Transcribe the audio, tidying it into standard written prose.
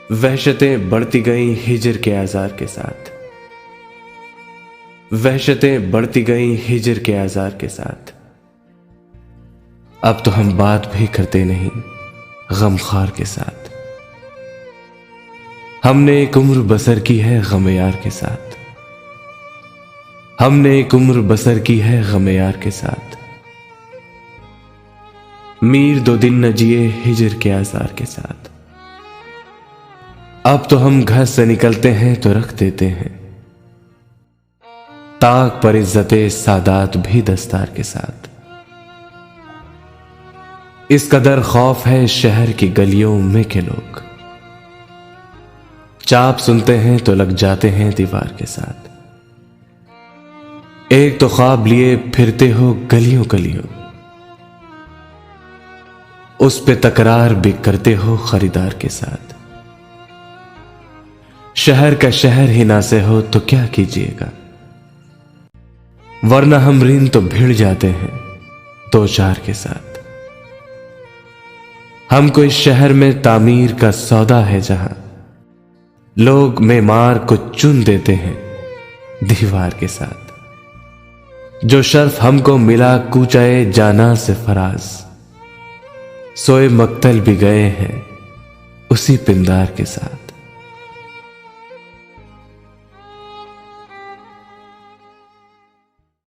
वहशतें बढ़ती गईं हिजर के आज़ार के साथ। वहशतें बढ़ती गईं हिजर के आज़ार के साथ। अब तो हम बात भी करते नहीं गमखार के साथ। हमने एक उम्र बसर की है गम यार के साथ। हमने एक उम्र बसर की है गम यार के साथ। मीर दो दिन न जिए हिजर के आज़ार के साथ। अब तो हम घर से निकलते हैं तो रख देते हैं ताक पर इज्जते सादात भी दस्तार के साथ। इस कदर खौफ है शहर की गलियों में के लोग चाप सुनते हैं तो लग जाते हैं दीवार के साथ। एक तो ख्वाब लिए फिरते हो गलियों गलियों, उस पे तकरार भी करते हो खरीदार के साथ। शहर का शहर ही ना से हो तो क्या कीजिएगा, वरना हम ऋण तो भिड़ जाते हैं दो चार के साथ। हमको इस शहर में तामीर का सौदा है जहां लोग मेमार को चुन देते हैं दीवार के साथ। जो शर्फ हमको मिला कूचाए जाना से फराज, सोए मक्तल भी गए हैं उसी पिंदार के साथ।